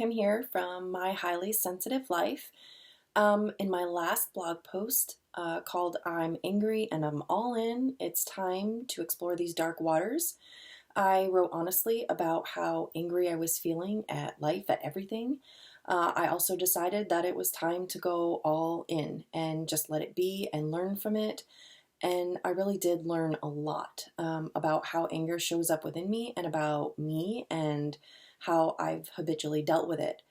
Kim here from My Highly Sensitive Life. In my last blog post called I'm Angry and I'm All In, it's time to explore these dark waters. I wrote honestly about how angry I was feeling at life, at everything. I also decided that it was time to go all in and just let it be and learn from it. And I really did learn a lot about how anger shows up within me and about me and how I've habitually dealt with it.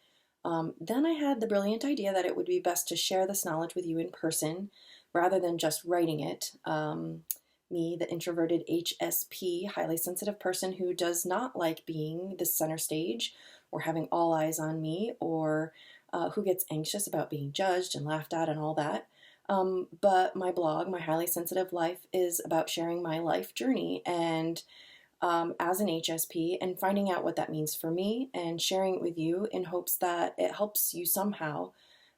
Then I had the brilliant idea that it would be best to share this knowledge with you in person rather than just writing it. Me, the introverted HSP, highly sensitive person who does not like being the center stage or having all eyes on me, or who gets anxious about being judged and laughed at and all that. But my blog, My Highly Sensitive Life, is about sharing my life journey and as an HSP and finding out what that means for me and sharing it with you in hopes that it helps you somehow.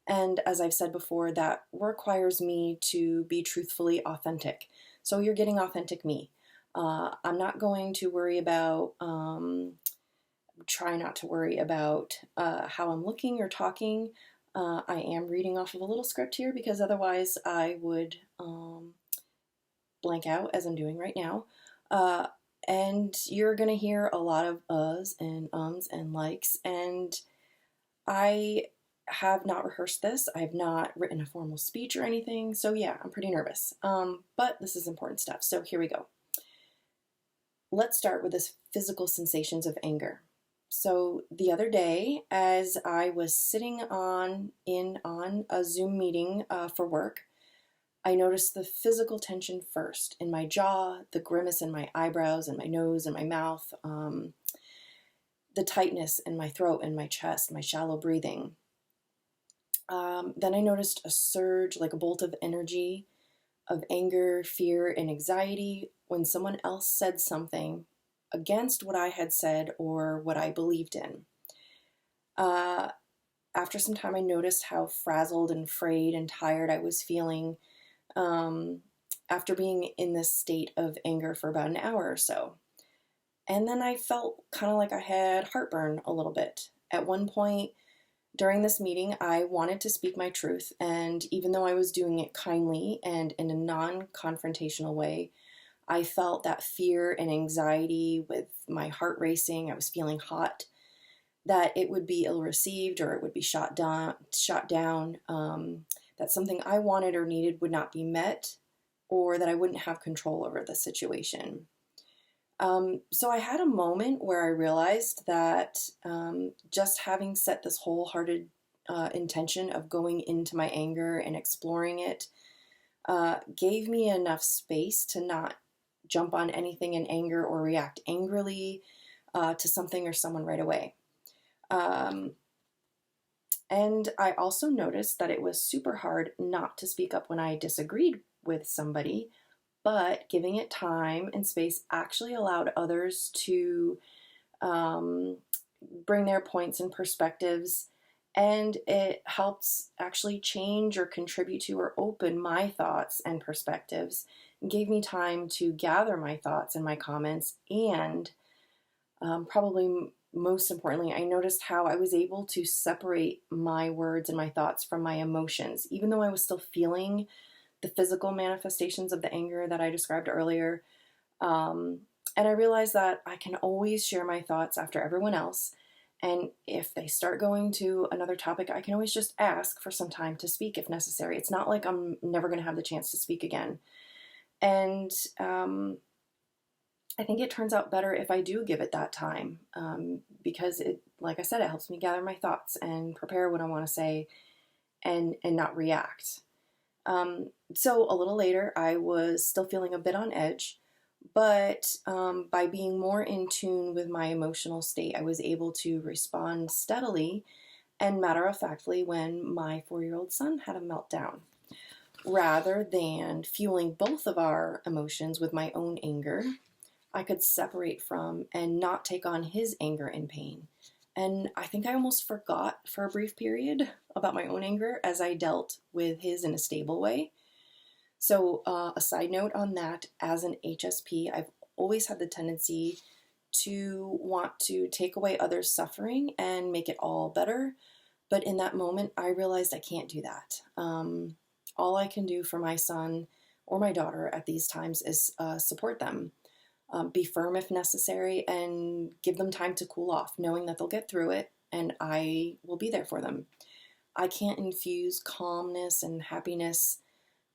And as I've said before, that requires me to be truthfully authentic. So you're getting authentic me. I'm not going to worry about, try not to worry about how I'm looking or talking. I am reading off of a little script here because otherwise I would blank out as I'm doing right now. And you're going to hear a lot of uhs and ums and likes. And I have not rehearsed this. I've not written a formal speech or anything. So yeah, I'm pretty nervous. But this is important stuff. So here we go. Let's start with this physical sensations of anger. So the other day, as I was sitting on a Zoom meeting for work, I noticed the physical tension first in my jaw, the grimace in my eyebrows and my nose and my mouth, the tightness in my throat and my chest, my shallow breathing. Then I noticed a surge, like a bolt of energy, of anger, fear, and anxiety when someone else said something against what I had said or what I believed in. After some time, I noticed how frazzled and frayed and tired I was feeling after being in this state of anger for about an hour or so. And then I felt kind of like I had heartburn a little bit. At one point during this meeting, I wanted to speak my truth, and even though I was doing it kindly and in a non-confrontational way, I felt that fear and anxiety with my heart racing. I was feeling hot, that it would be ill-received or it would be shot down, that something I wanted or needed would not be met, or that I wouldn't have control over the situation. So I had a moment where I realized that just having set this wholehearted intention of going into my anger and exploring it gave me enough space to not jump on anything in anger or react angrily to something or someone right away. And I also noticed that it was super hard not to speak up when I disagreed with somebody, but giving it time and space actually allowed others to bring their points and perspectives, and it helped actually change or contribute to or open my thoughts and perspectives, and gave me time to gather my thoughts and my comments, and probably most importantly, I noticed how I was able to separate my words and my thoughts from my emotions, even though I was still feeling the physical manifestations of the anger that I described earlier. And I realized that I can always share my thoughts after everyone else. And if they start going to another topic, I can always just ask for some time to speak if necessary. It's not like I'm never going to have the chance to speak again. And I think it turns out better if I do give it that time, because it, like I said, it helps me gather my thoughts and prepare what I want to say and not react. So a little later, I was still feeling a bit on edge, but by being more in tune with my emotional state, I was able to respond steadily and matter-of-factly when my 4-year-old son had a meltdown. Rather than fueling both of our emotions with my own anger, I could separate from and not take on his anger and pain. And I think I almost forgot for a brief period about my own anger as I dealt with his in a stable way. So a side note on that, as an HSP, I've always had the tendency to want to take away others' suffering and make it all better. But in that moment, I realized I can't do that. All I can do for my son or my daughter at these times is support them, be firm if necessary, and give them time to cool off, knowing that they'll get through it and I will be there for them. I can't infuse calmness and happiness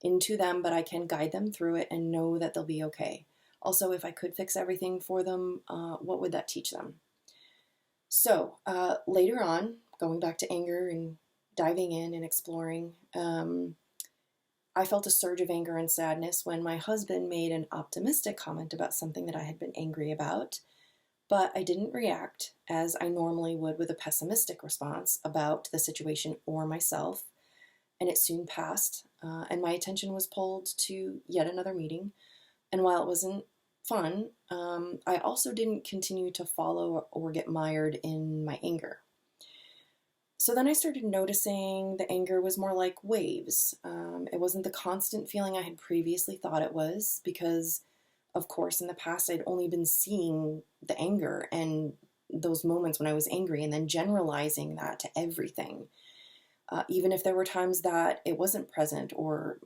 into them, but I can guide them through it and know that they'll be okay. Also, if I could fix everything for them, what would that teach them? So later on, going back to anger and diving in and exploring, I felt a surge of anger and sadness when my husband made an optimistic comment about something that I had been angry about, but I didn't react as I normally would with a pessimistic response about the situation or myself, and it soon passed, and my attention was pulled to yet another meeting. And while it wasn't fun, I also didn't continue to follow or get mired in my anger. So then I started noticing the anger was more like waves. It wasn't the constant feeling I had previously thought it was, because, of course, in the past I'd only been seeing the anger and those moments when I was angry and then generalizing that to everything, even if there were times that it wasn't present or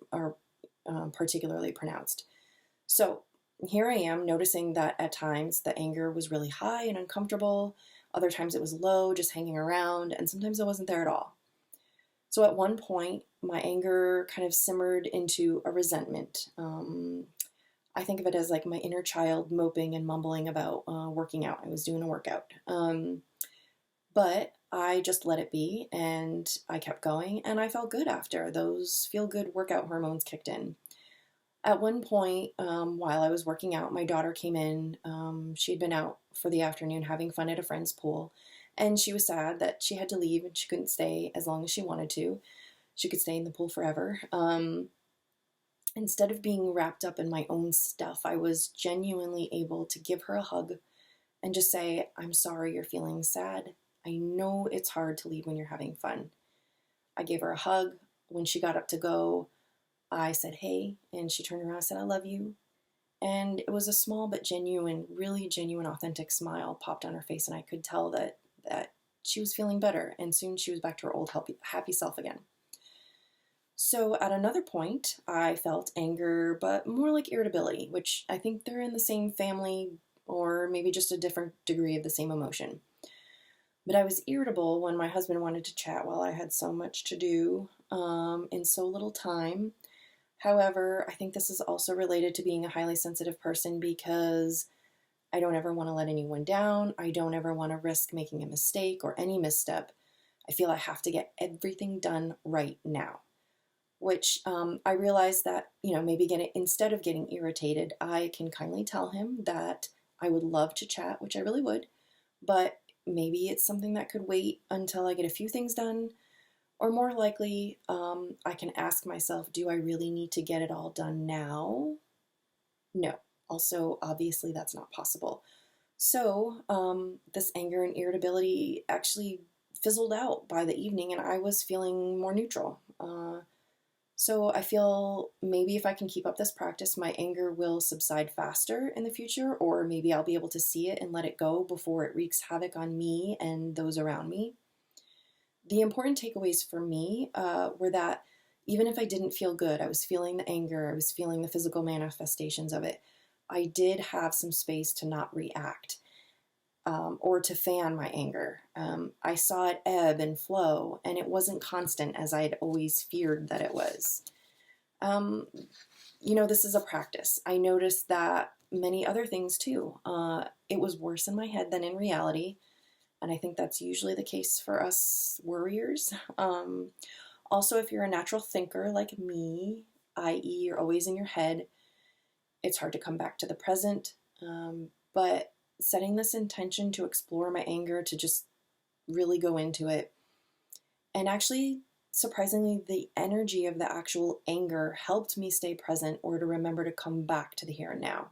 particularly pronounced. So here I am noticing that at times the anger was really high and uncomfortable. Other times it was low, just hanging around, and sometimes it wasn't there at all. So at one point, my anger kind of simmered into a resentment. I think of it as like my inner child moping and mumbling about working out. I was doing a workout. But I just let it be, and I kept going, and I felt good after. Those feel-good workout hormones kicked in. At one point, while I was working out, my daughter came in. She'd been out for the afternoon having fun at a friend's pool, and she was sad that she had to leave and she couldn't stay as long as she wanted to. She could stay in the pool forever. Instead of being wrapped up in my own stuff, I was genuinely able to give her a hug and just say, "I'm sorry you're feeling sad. I know it's hard to leave when you're having fun." I gave her a hug. When she got up to go, I said, "Hey," and she turned around and said, "I love you." And it was a small but genuine, really genuine, authentic smile popped on her face, and I could tell that she was feeling better, and soon she was back to her old happy self again. So at another point, I felt anger, but more like irritability, which I think they're in the same family, or maybe just a different degree of the same emotion. But I was irritable when my husband wanted to chat while I had so much to do in so little time. However, I think this is also related to being a highly sensitive person, because I don't ever want to let anyone down. I don't ever want to risk making a mistake or any misstep. I feel I have to get everything done right now, which I realized that, maybe instead of getting irritated, I can kindly tell him that I would love to chat, which I really would, but maybe it's something that could wait until I get a few things done. Or more likely, I can ask myself, do I really need to get it all done now? No. Also, obviously, that's not possible. So this anger and irritability actually fizzled out by the evening, and I was feeling more neutral. So I feel maybe if I can keep up this practice, my anger will subside faster in the future, or maybe I'll be able to see it and let it go before it wreaks havoc on me and those around me. The important takeaways for me were that even if I didn't feel good, I was feeling the anger, I was feeling the physical manifestations of it, I did have some space to not react or to fan my anger. I saw it ebb and flow, and it wasn't constant as I had always feared that it was. This is a practice. I noticed that many other things too. It was worse in my head than in reality. And I think that's usually the case for us worriers. Also, if you're a natural thinker like me, i.e. you're always in your head, it's hard to come back to the present. But setting this intention to explore my anger, to just really go into it, and actually, surprisingly, the energy of the actual anger helped me stay present or to remember to come back to the here and now.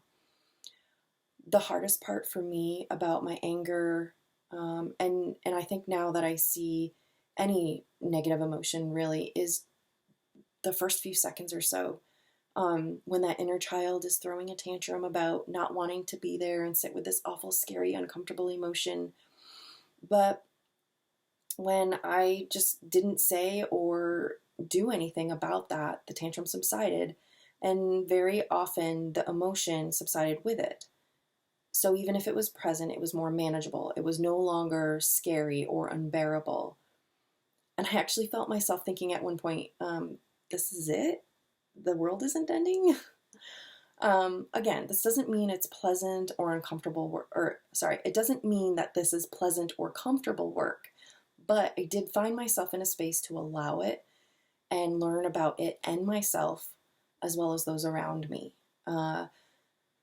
The hardest part for me about my anger, and I think now that I see any negative emotion really, is the first few seconds or so. when that inner child is throwing a tantrum about not wanting to be there and sit with this awful, scary, uncomfortable emotion. But when I just didn't say or do anything about that, the tantrum subsided, and very often the emotion subsided with it. So even if it was present, it was more manageable. It was no longer scary or unbearable. And I actually felt myself thinking at one point, this is it? The world isn't ending? Again, this doesn't mean it's pleasant or uncomfortable work, it doesn't mean that this is pleasant or comfortable work, but I did find myself in a space to allow it and learn about it and myself as well as those around me.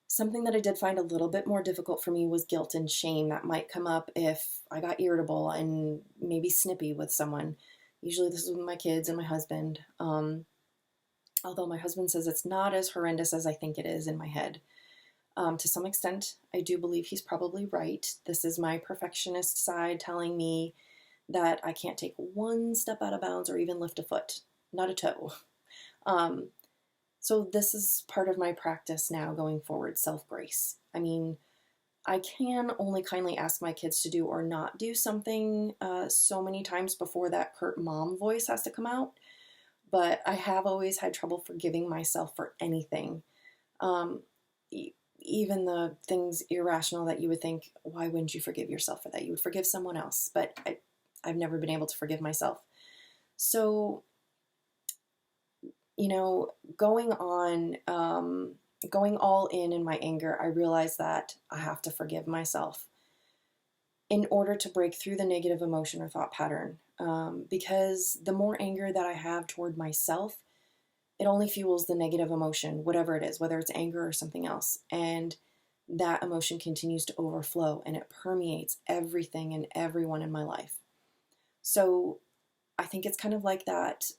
Something that I did find a little bit more difficult for me was guilt and shame that might come up if I got irritable and maybe snippy with someone. Usually this is with my kids and my husband. Although my husband says it's not as horrendous as I think it is in my head. To some extent, I do believe he's probably right. This is my perfectionist side telling me that I can't take one step out of bounds or even lift a foot, not a toe. So this is part of my practice now going forward, self-grace. I mean, I can only kindly ask my kids to do or not do something so many times before that curt mom voice has to come out. But I have always had trouble forgiving myself for anything. Even the things irrational that you would think, why wouldn't you forgive yourself for that? You would forgive someone else. But I've never been able to forgive myself. So, going all in my anger, I realized that I have to forgive myself in order to break through the negative emotion or thought pattern. Because the more anger that I have toward myself, it only fuels the negative emotion, whatever it is, whether it's anger or something else. And that emotion continues to overflow and it permeates everything and everyone in my life. So I think it's kind of like that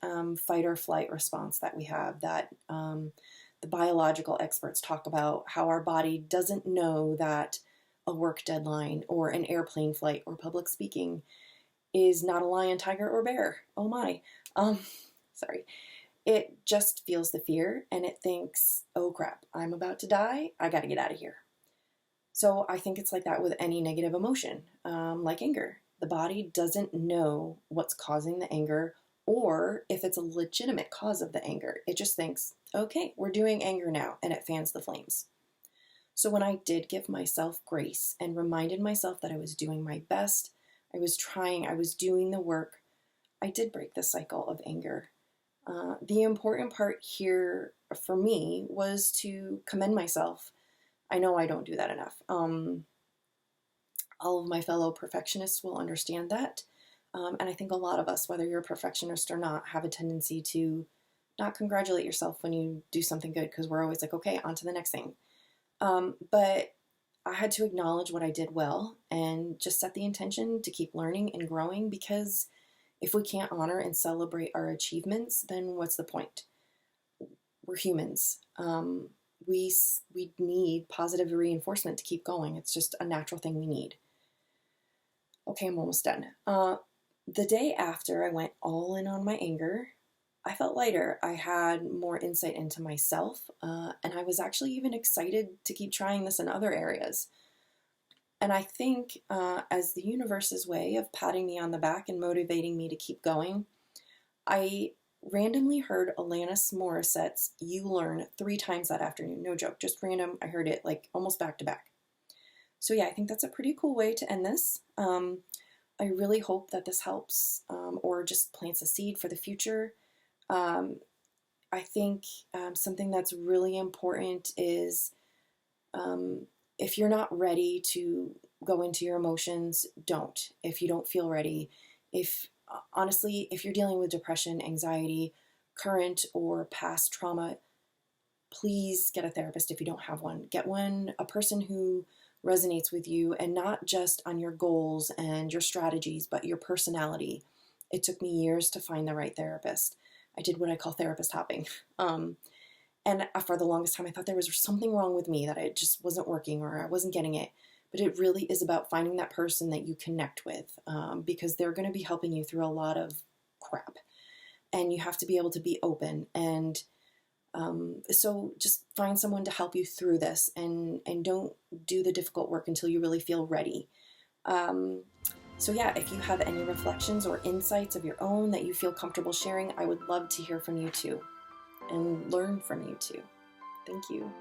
fight or flight response that we have, that the biological experts talk about, how our body doesn't know that a work deadline or an airplane flight or public speaking is not a lion, tiger, or bear. Oh my. Sorry. It just feels the fear and it thinks, oh crap, I'm about to die. I got to get out of here. So I think it's like that with any negative emotion, like anger. The body doesn't know what's causing the anger or if it's a legitimate cause of the anger. It just thinks, okay, we're doing anger now, and it fans the flames. So when I did give myself grace and reminded myself that I was doing my best, I was trying, I was doing the work, I did break the cycle of anger. The important part here for me was to commend myself. I know I don't do that enough. All of my fellow perfectionists will understand that. And I think a lot of us, whether you're a perfectionist or not, have a tendency to not congratulate yourself when you do something good because we're always like, okay, on to the next thing. But I had to acknowledge what I did well and just set the intention to keep learning and growing, because if we can't honor and celebrate our achievements, then what's the point? We're humans. We need positive reinforcement to keep going. It's just a natural thing we need. Okay, I'm almost done. The day after I went all in on my anger, I felt lighter. I had more insight into myself, and I was actually even excited to keep trying this in other areas. And I think as the universe's way of patting me on the back and motivating me to keep going, I randomly heard Alanis Morissette's You Learn 3 times that afternoon. No joke, just random. I heard it like almost back to back. So yeah, I think that's a pretty cool way to end this. I really hope that this helps or just plants a seed for the future. I think something that's really important is if you're not ready to go into your emotions, don't. If you don't feel ready, honestly, if you're dealing with depression, anxiety, current or past trauma, please get a therapist if you don't have one. Get one, a person who resonates with you, and not just on your goals and your strategies, but your personality. It took me years to find the right therapist. I did what I call therapist hopping. And for the longest time, I thought there was something wrong with me, that it just wasn't working or I wasn't getting it. But it really is about finding that person that you connect with, because they're going to be helping you through a lot of crap. And you have to be able to be open. And So just find someone to help you through this, and don't do the difficult work until you really feel ready. So yeah, if you have any reflections or insights of your own that you feel comfortable sharing, I would love to hear from you too and learn from you too. Thank you.